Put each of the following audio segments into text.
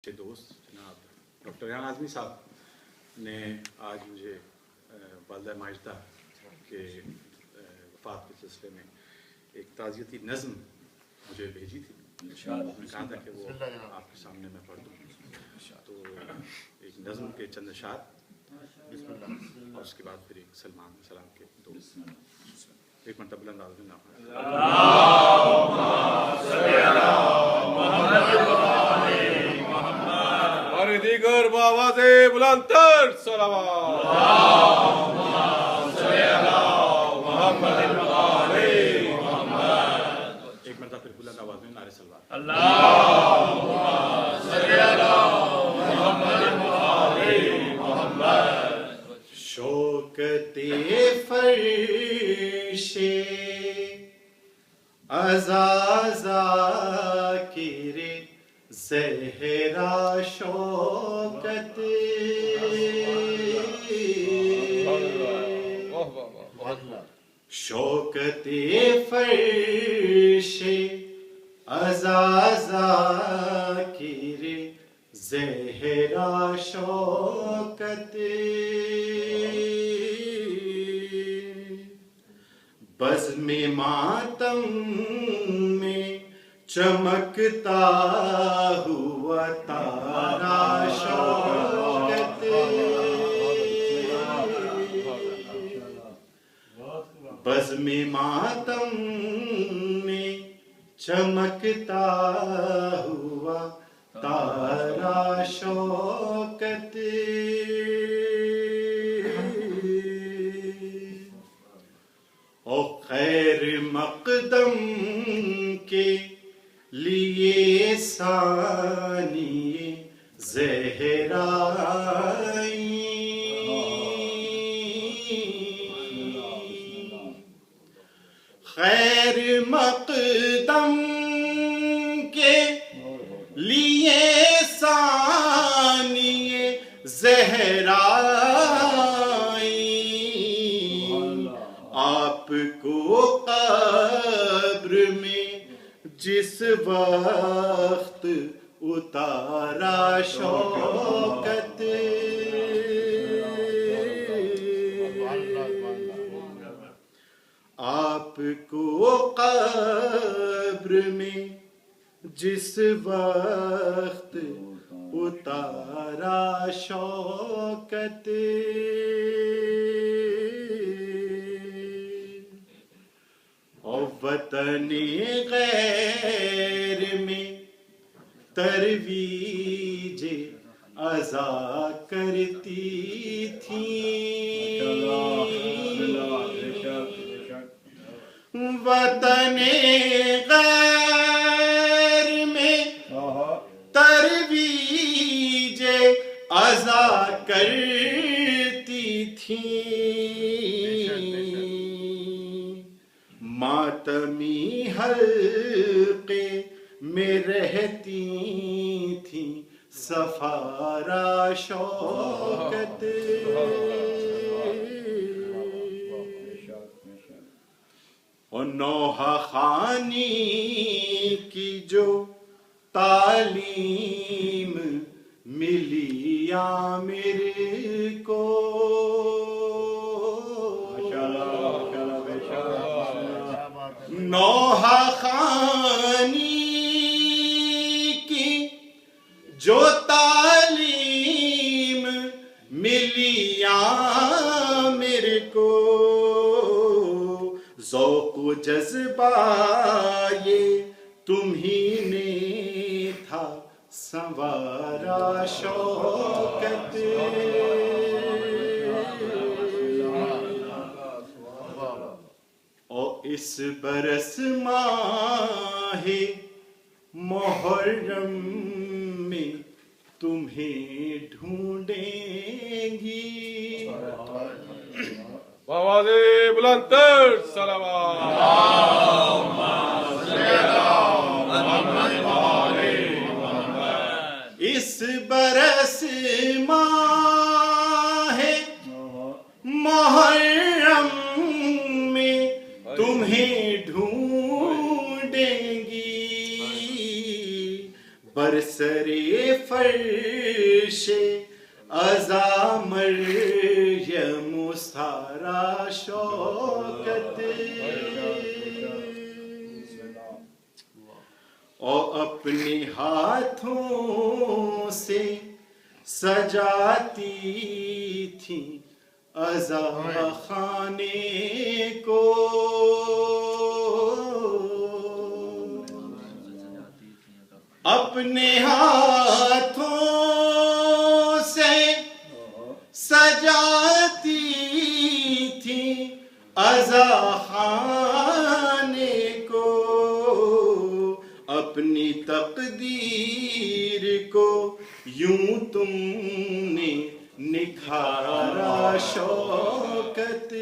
اچھے دوست جناب ڈاکٹر ریحان اعظمی صاحب نے آج مجھے والدہ ماجدہ کے وفات کے سلسلے میں ایک تعزیتی نظم مجھے بھیجی تھی. میں نے کہا تھا کہ وہ آپ کے سامنے میں پڑھ دوں. تو ایک نظم کے چند اشعار اور اس کے بعد پھر ایک سلام کے دو. ایک مرتبہ بلند آواز میں اور دیگر بآواز بلند تر صلوات ایک مرتبہ پھر بلند آواز میں نعرہ صلوات. شوکت فرش عزازا ذاکر زہرا شوکت شوکت فرش عزازا ذاکر زہرا شوکت بزم ماتم میں چمکتا ہوا تارا شوکت بزم ماتم میں چمکتا ہوا تارا شوکت او خیر مقدم کے لیے ثانی زہرا خیر مقدم کے لیے ثانی زہرا آپ کو قبر میں جس وقت اتارا شوکت آپ کو قبر میں جس وقت اتارا شوکت وطن غیر میں ترویج عزا کرتی تھی وطن غیر میں ترویج عزا کرتی تھی ماتمی حلقے میں رہتی تھیں سفارا شوکت اور نوحہ خانی کی جو تعلیم ملی عامر کو نوحہ خانی کی جو تعلیم ملی عامر کو ذوق و جذبہ یہ تمہیں نے تھا سنوارا شوکت اس برس ماہ محرم میں تمہیں ڈھونڈیں گی آواز بلند تر صلوات اس برس ماہ محرم میں تمہیں ڈھونڈیں گی برسر فر فرش ازا مریم سارا شوکت اور اپنے ہاتھوں سے سجاتی تھی عزا خانے کو اپنے ہاتھوں سے سجاتی تھی عزا خانے کو اپنی تقدیر کو یوں تم نے نکھارا شوکت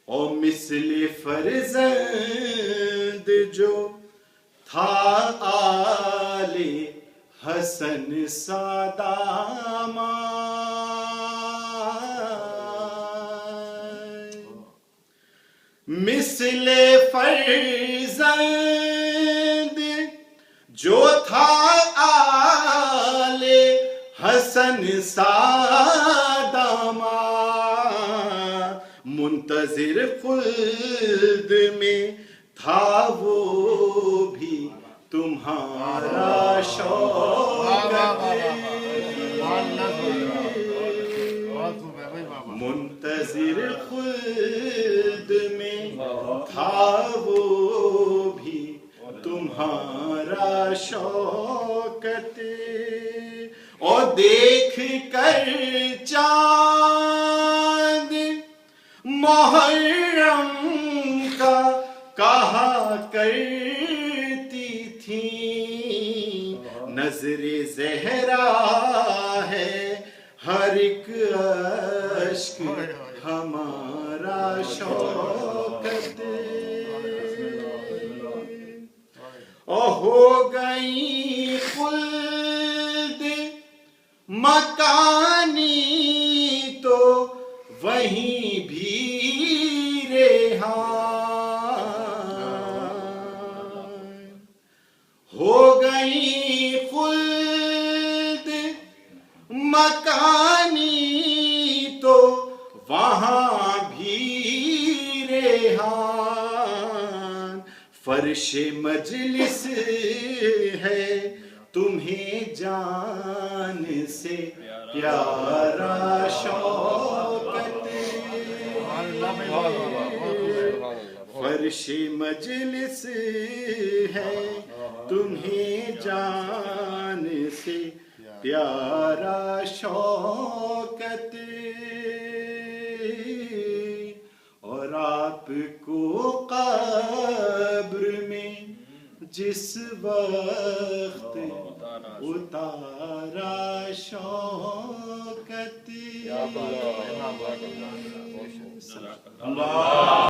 اور مثل فرزند جو تھا آل حسن سادامان مثل فرزند جو تھا آل حسن سادامان منتظر خلد میں تھا وہ بھی تمہارا شوکت منتظر خلد میں تھا وہ بھی تمہارا شوکت اور دیکھ کر چاند محرم کا کہا کرتی تھی نظر زہرا ہے ہر ایک اشک ہمارا شوکت اور ہو گئی خلد مکانی تو وہیں بھی ریحان ہو گئی خلد مکانی تو وہاں بھی ریحان فرش مجلس ہے تمہیں جان سے پیارا شوکت فرش مجلس ہے تمہیں جان سے پیارا شوکت اور آپ کو قبر میں جس وقت اتارا شوکت